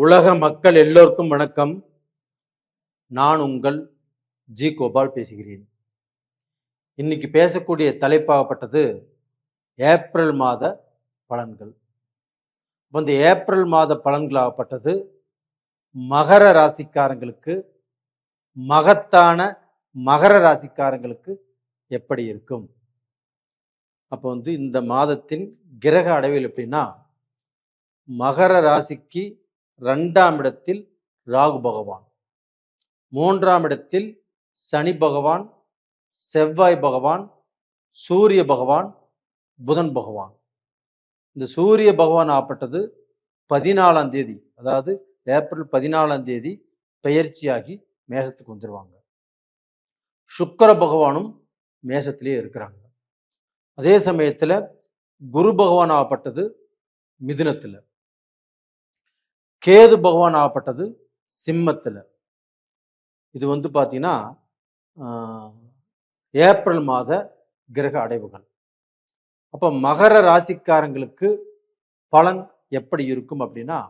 உலக மக்கள் எல்லோருக்கும் வணக்கம். நான் உங்கள் ஜி கோபால் பேசுகிறேன். இன்னைக்கு பேசக்கூடிய தலைப்பாகப்பட்டது ஏப்ரல் மாத பலன்கள். இந்த ஏப்ரல் மாத பலன்களாகப்பட்டது மகர ராசிக்காரங்களுக்கு, மகத்தான மகர ராசிக்காரங்களுக்கு எப்படி இருக்கும்? அப்போ இந்த மாதத்தின் கிரக அடைவில் எப்படின்னா, மகர ராசிக்கு 2ஆம் இடத்தில் ராகு பகவான், 3ஆம் இடத்தில் சனி பகவான், செவ்வாய் பகவான், சூரிய பகவான், புதன் பகவான். இந்த சூரிய பகவான் ஆப்பட்டது 14ஆம் தேதி, அதாவது ஏப்ரல் 14ஆம் தேதி பெயர்ச்சியாகி மேசத்துக்கு வந்துடுவாங்க. சுக்கிர பகவானும் மேசத்திலே இருக்கிறாங்க. அதே சமயத்துல குரு பகவான் ஆகப்பட்டது மிதுனத்துல, கேது பகவான் ஆகப்பட்டது சிம்மத்துல. இது பார்த்தீங்கன்னா ஏப்ரல் மாத கிரக அடைவுகள். அப்ப மகர ராசிக்காரங்களுக்கு பலன் எப்படி இருக்கும் அப்படின்னா,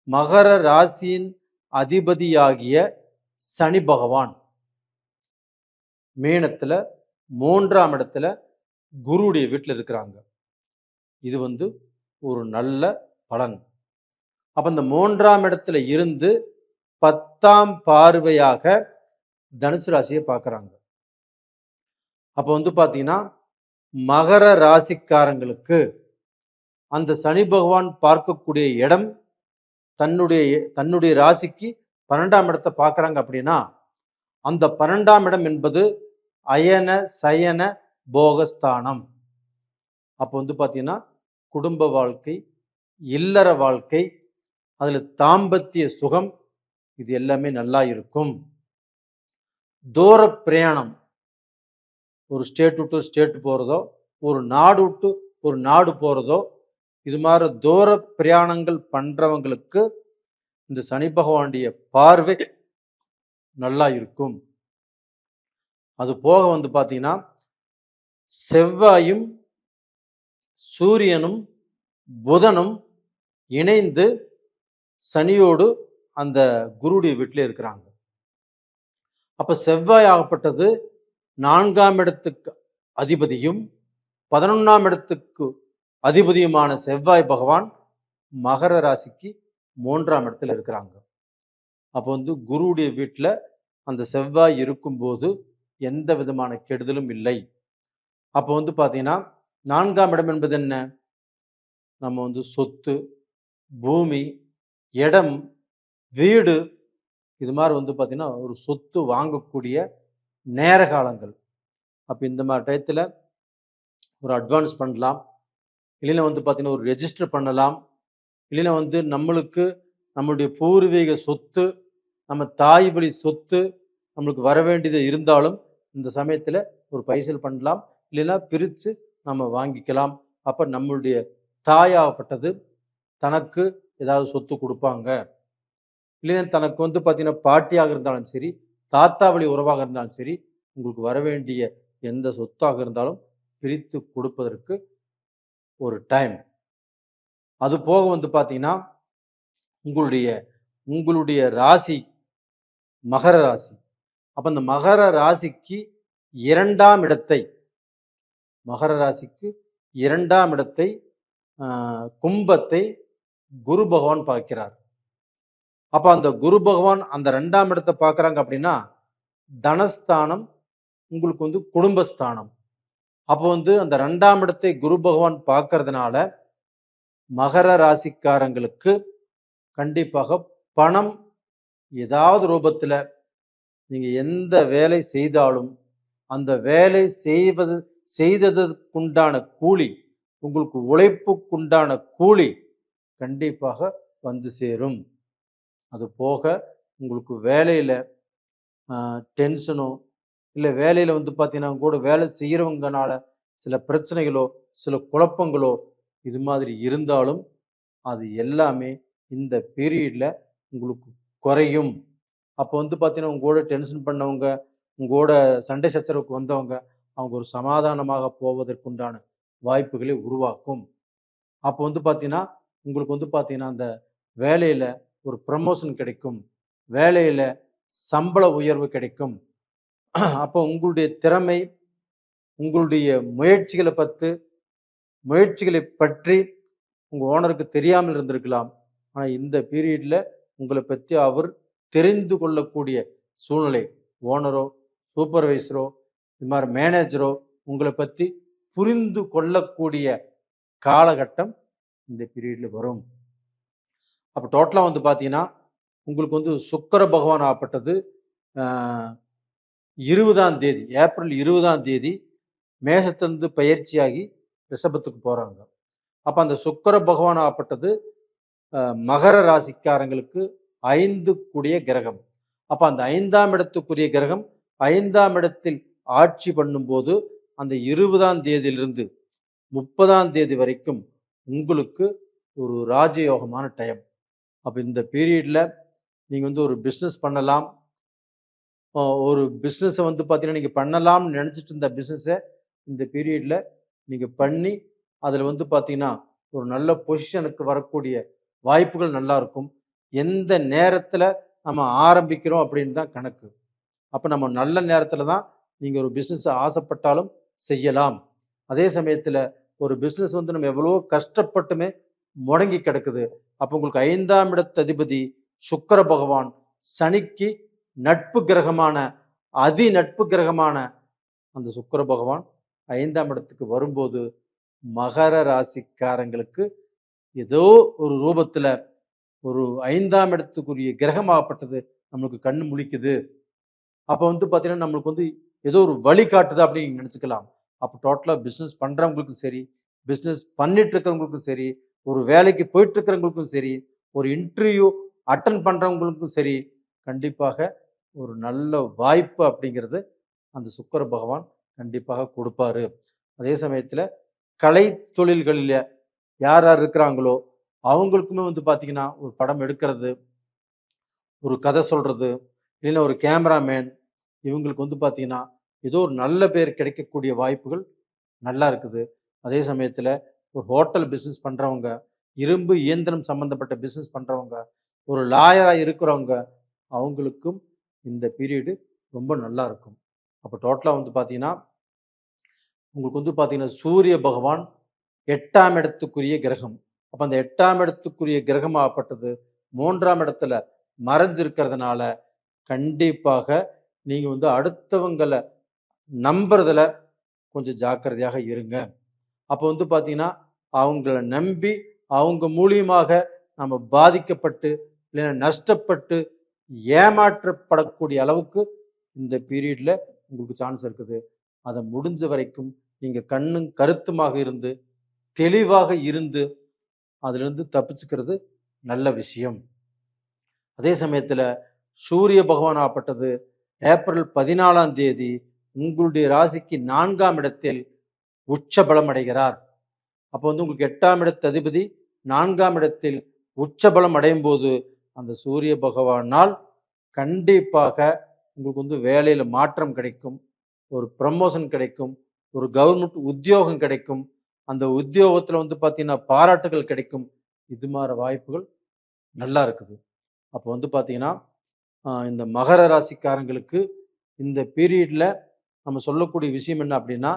மகர ராசியின் அதிபதியாகிய சனி பகவான் மீனத்துல 3ஆம் இடத்துல குருவுடைய வீட்டில் இருக்கிறாங்க. இது ஒரு நல்ல பலன். அப்ப இந்த 3ஆம் இடத்துல இருந்து 10ஆம் பார்வையாக தனுசு ராசியை பார்க்கறாங்க. அப்ப பாத்தீங்கன்னா மகர ராசிக்காரங்களுக்கு அந்த சனி பகவான் பார்க்கக்கூடிய இடம் தன்னுடைய ராசிக்கு 12ஆம் இடத்தை பார்க்கறாங்க. அப்படின்னா அந்த 12ஆம் இடம் என்பது அயன சயன போகஸ்தானம். அப்போ பாத்தீங்கன்னா குடும்ப வாழ்க்கை, இல்லற வாழ்க்கை, அதுல தாம்பத்திய சுகம், இது எல்லாமே நல்லா இருக்கும். தூர பிரயாணம், ஒரு ஸ்டேட் விட்டு ஸ்டேட் போறதோ, ஒரு நாடு விட்டு ஒரு நாடு போறதோ, இது மாதிரி தூர பிரயாணங்கள் பண்றவங்களுக்கு இந்த சனி பகவானுடைய பார்வை நல்லா இருக்கும். அது போக பாத்தீங்கன்னா செவ்வாயும் சூரியனும் புதனும் இணைந்து சனியோடு அந்த குருடைய வீட்டில் இருக்கிறாங்க. அப்ப செவ்வாய் ஆகப்பட்டது 4ஆம் இடத்துக்கு அதிபதியும் 11ஆம் இடத்துக்கு அதிபதியுமான செவ்வாய் பகவான் மகர ராசிக்கு 3ஆம் இடத்துல இருக்கிறாங்க. அப்போ குருவுடைய வீட்டில் அந்த செவ்வாய் இருக்கும்போது எந்த விதமான கெடுதலும் இல்லை. அப்போ பார்த்தீங்கன்னா 4ஆம் இடம் என்பது என்ன? நம்ம சொத்து, பூமி, இடம், வீடு, இது மாதிரி பார்த்தீங்கன்னா ஒரு சொத்து வாங்கக்கூடிய நேர காலங்கள். அப்போ இந்த மாதிரி டயத்தில் ஒரு அட்வான்ஸ் பண்ணலாம், இல்லைன்னா பார்த்தீங்கன்னா ஒரு ரெஜிஸ்டர் பண்ணலாம், இல்லைன்னா நம்மளுக்கு நம்மளுடைய பூர்வீக சொத்து, நம்ம தாய் வழி சொத்து நம்மளுக்கு வர வேண்டியது இருந்தாலும் இந்த சமயத்தில் ஒரு பைசல் பண்ணலாம், இல்லைன்னா பிரித்து நம்ம வாங்கிக்கலாம். அப்போ நம்மளுடைய தாயாகப்பட்டது தனக்கு ஏதாவது சொத்து கொடுப்பாங்க, இல்லைன்னா தனக்கு பார்த்தீங்கன்னா பாட்டியாக இருந்தாலும் சரி, தாத்தா வழி உறவாக இருந்தாலும் சரி, உங்களுக்கு வர வேண்டிய எந்த சொத்தாக இருந்தாலும் பிரித்து கொடுப்பதற்கு ஒரு டைம். அது போக பார்த்தீங்கன்னா உங்களுடைய ராசி மகர ராசி. அப்ப இந்த மகர ராசிக்கு 2ஆம் இடத்தை, மகர ராசிக்கு 2ஆம் இடத்தை கும்பத்தை குரு பகவான் பார்க்கிறார். அப்ப அந்த குரு பகவான் அந்த 2ஆம் இடத்தை பார்க்கறாங்க. அப்படின்னா தனஸ்தானம் உங்களுக்கு குடும்பஸ்தானம். அப்போ அந்த 2ஆம் இடத்தை குரு பகவான் பார்க்கறதுனால மகர ராசிக்காரங்களுக்கு கண்டிப்பாக பணம் ஏதாவது ரூபத்துல நீங்க எந்த வேலை செய்தாலும் அந்த வேலை செய்ததற்குண்டான கூலி, உங்களுக்கு உழைப்புக்குண்டான கூலி கண்டிப்பாக வந்து சேரும். அது போக உங்களுக்கு வேலையில டென்ஷனோ, இல்லை வேலையில பார்த்தீங்கன்னா கூட வேலை செய்யறவங்கனால சில பிரச்சனைகளோ சில குழப்பங்களோ இது மாதிரி இருந்தாலும் அது எல்லாமே இந்த பீரியட்ல உங்களுக்கு குறையும். அப்போ பார்த்தீங்கன்னா உங்களோட டென்ஷன் பண்ணவங்க, உங்களோட சண்டை சச்சரவுக்கு வந்தவங்க, அவங்க ஒரு சமாதானமாக போவதற்குண்டான வாய்ப்புகளை உருவாக்கும். அப்போ பார்த்தீங்கன்னா உங்களுக்கு பார்த்தீங்கன்னா அந்த வேலையில ஒரு ப்ரமோஷன் கிடைக்கும், வேலையில் சம்பள உயர்வு கிடைக்கும். அப்போ உங்களுடைய திறமை, உங்களுடைய முயற்சிகளை பற்றி உங்கள் ஓனருக்கு தெரியாமல் இருந்திருக்கலாம். ஆனால் இந்த பீரியடில் உங்களை பற்றி அவர் தெரிந்து கொள்ளக்கூடிய சூழ்நிலை, ஓனரோ சூப்பர்வைசரோ இது மாதிரி மேனேஜரோ உங்களை பற்றி புரிந்து கொள்ளக்கூடிய காலகட்டம் இந்த பீரியடில் வரும். அப்போ டோட்டலாக வந்து பார்த்தீங்கன்னா உங்களுக்கு வந்து சுக்கிர பகவான் ஆப்பட்டது 20ஆம் தேதி, ஏப்ரல் 20ஆம் தேதி மேசத்திலிருந்து பயிற்சியாகி ரிஷபத்துக்கு போகிறாங்க. அப்போ அந்த சுக்கிர பகவான் ஆப்பட்டது மகர ராசிக்காரங்களுக்கு 5 கூடிய கிரகம். அப்போ அந்த 5ஆம் இடத்துக்குரிய கிரகம் 5ஆம் இடத்தில் ஆட்சி பண்ணும்போது அந்த 20ஆம் தேதியிலிருந்து 30ஆம் தேதி வரைக்கும் உங்களுக்கு ஒரு ராஜயோகமான டைம். அப்போ இந்த பீரியடில் நீங்கள் வந்து ஒரு பிஸ்னஸ் பண்ணலாம். ஒரு பிஸ்னஸை வந்து பார்த்தீங்கன்னா நீங்கள் பண்ணலாம்னு நினச்சிட்டு இருந்த பிஸ்னஸை இந்த பீரியடில் நீங்கள் பண்ணி அதில் வந்து பார்த்தீங்கன்னா ஒரு நல்ல பொசிஷனுக்கு வரக்கூடிய வாய்ப்புகள் நல்லா இருக்கும். எந்த நேரத்தில் நம்ம ஆரம்பிக்கிறோம் அப்படின்னு தான் கணக்கு. அப்போ நம்ம நல்ல நேரத்தில் தான் நீங்கள் ஒரு பிஸ்னஸை ஆசைப்பட்டாலும் செய்யலாம். அதே சமயத்தில் ஒரு பிஸ்னஸ் வந்து நம்ம எவ்வளவோ கஷ்டப்பட்டுமே முடங்கி கிடக்குது. அப்போ உங்களுக்கு 5ஆம் இடத்து அதிபதி சுக்கிர பகவான் சனிக்கு நட்பு கிரகமான நட்பு கிரகமான அந்த சுக்கிர பகவான் 5ஆம் இடத்துக்கு வரும்போது மகர ராசிக்காரங்களுக்கு ஏதோ ஒரு ரூபத்தில் ஒரு 5ஆம் இடத்துக்குரிய கிரகமாகப்பட்டது நம்மளுக்கு கண்ணு முழிக்குது. அப்போ வந்து பார்த்தீங்கன்னா நம்மளுக்கு வந்து ஏதோ ஒரு வழி காட்டுது அப்படின்னு நினச்சிக்கலாம். அப்போ டோட்டலாக பிஸ்னஸ் பண்ணுறவங்களுக்கும் சரி, பிஸ்னஸ் பண்ணிட்டு இருக்கிறவங்களுக்கும் சரி, ஒரு வேலைக்கு போயிட்டு இருக்கிறவங்களுக்கும் சரி, ஒரு இன்டர்வியூ அட்டன் பண்ணுறவங்களுக்கும் சரி, கண்டிப்பாக ஒரு நல்ல வாய்ப்பு அப்படிங்கிறது அந்த சுக்கிர பகவான் கண்டிப்பாக கொடுப்பாரு. அதே சமயத்தில் கலை தொழில்களில் யார் யார் இருக்கிறாங்களோ அவங்களுக்குமே வந்து பார்த்தீங்கன்னா ஒரு படம் எடுக்கிறது, ஒரு கதை சொல்கிறது, இல்லைன்னா ஒரு கேமராமேன், இவங்களுக்கு வந்து பார்த்தீங்கன்னா ஏதோ ஒரு நல்ல பேர் கிடைக்கக்கூடிய வாய்ப்புகள் நல்லா இருக்குது. அதே சமயத்தில் ஒரு ஹோட்டல் பிஸ்னஸ் பண்ணுறவங்க, இரும்பு இயந்திரம் சம்மந்தப்பட்ட பிஸ்னஸ் பண்ணுறவங்க, ஒரு லாயராக இருக்கிறவங்க, அவங்களுக்கும் இந்த பீரியடு ரொம்ப நல்லா இருக்கும். அப்போ டோட்டலாக வந்து பார்த்தீங்கன்னா உங்களுக்கு வந்து பார்த்தீங்கன்னா சூரிய பகவான் 8ஆம் இடத்துக்குரிய கிரகம். அப்போ அந்த 8ஆம் இடத்துக்குரிய கிரகமாகப்பட்டது 3ஆம் இடத்துல மறைஞ்சிருக்கிறதுனால கண்டிப்பாக நீங்கள் வந்து அடுத்தவங்களை நம்புறதுல கொஞ்சம் ஜாக்கிரதையாக இருங்க. அப்போ வந்து பார்த்தீங்கன்னா அவங்கள நம்பி அவங்க மூலியமாக நம்ம பாதிக்கப்பட்டு இல்லைன்னா நஷ்டப்பட்டு ஏமாற்றப்படக்கூடிய அளவுக்கு இந்த பீரியடில் உங்களுக்கு சான்ஸ் இருக்குது. அதை முடிஞ்ச வரைக்கும் நீங்கள் கண்ணும் கருத்துமாக இருந்து தெளிவாக இருந்து அதிலிருந்து தப்பிச்சுக்கிறது நல்ல விஷயம். அதே சமயத்தில் சூரிய பகவான் ஆப்பட்டது ஏப்ரல் 14ஆம் தேதி உங்களுடைய ராசிக்கு 4ஆம் இடத்தில் உச்ச பலம் அடைகிறார். அப்போ வந்து உங்களுக்கு 8ஆம் இடத்து அதிபதி 4ஆம் இடத்தில் உச்ச பலம் அடையும் போது அந்த சூரிய பகவானால் கண்டிப்பாக உங்களுக்கு வந்து வேலையில் மாற்றம் கிடைக்கும், ஒரு ப்ரமோஷன் கிடைக்கும், ஒரு கவர்மெண்ட் உத்தியோகம் கிடைக்கும், அந்த உத்தியோகத்தில் வந்து பார்த்தீங்கன்னா பாராட்டுகள் கிடைக்கும். இது மாதிரி வாய்ப்புகள் நல்லா இருக்குது. அப்போ வந்து பார்த்தீங்கன்னா இந்த மகர ராசிக்காரங்களுக்கு இந்த பீரியடில் நம்ம சொல்லக்கூடிய விஷயம் என்ன அப்படின்னா,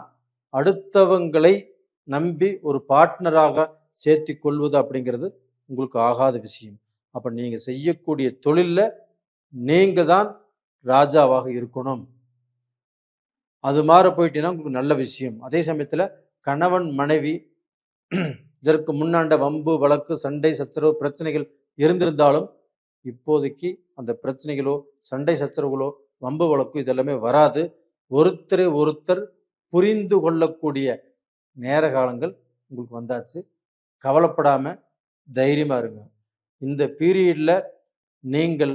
அடுத்தவங்களை நம்பி ஒரு பார்ட்னராக சேர்த்து கொள்வது அப்படிங்கிறது உங்களுக்கு ஆகாத விஷயம். அப்போ நீங்கள் செய்யக்கூடிய தொழிலில் நீங்கள் தான் ராஜாவாக இருக்கணும். அது மாதிரி போயிட்டீங்கன்னா உங்களுக்கு நல்ல விஷயம். அதே சமயத்தில் கணவன் மனைவி இதற்கு முன்னாண்ட வம்பு வழக்கு சண்டை சச்சரவு பிரச்சனைகள் இருந்திருந்தாலும் இப்போதைக்கு அந்த பிரச்சனைகளோ சண்டை சச்சரவுகளோ வம்பு வழக்கு இதெல்லாமே வராது. ஒருத்தரை ஒருத்தர் புரிந்து கொள்ளக்கூடிய நேர காலங்கள் உங்களுக்கு வந்தாச்சு. கவலைப்படாமல் தைரியமாக இருங்க. இந்த பீரியடில் நீங்கள்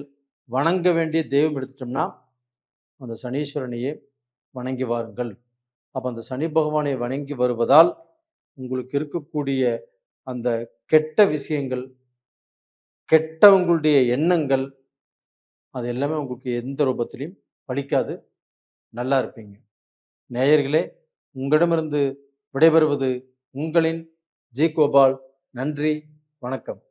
வணங்க வேண்டிய தெய்வம் எடுத்துட்டோம்னா அந்த சனீஸ்வரனையே வணங்கி வாருங்கள். அப்போ அந்த சனி பகவானை வணங்கி வருவதால் உங்களுக்கு இருக்கக்கூடிய அந்த கெட்ட விஷயங்கள், கெட்டவங்களுடைய எண்ணங்கள், அது எல்லாமே உங்களுக்கு எந்த ரூபத்திலையும் பலிக்காது. நல்லா இருப்பீங்க. நேயர்களே, உங்களிடமிருந்து விடைபெறுவது உங்களின் ஜி கோபால். நன்றி, வணக்கம்.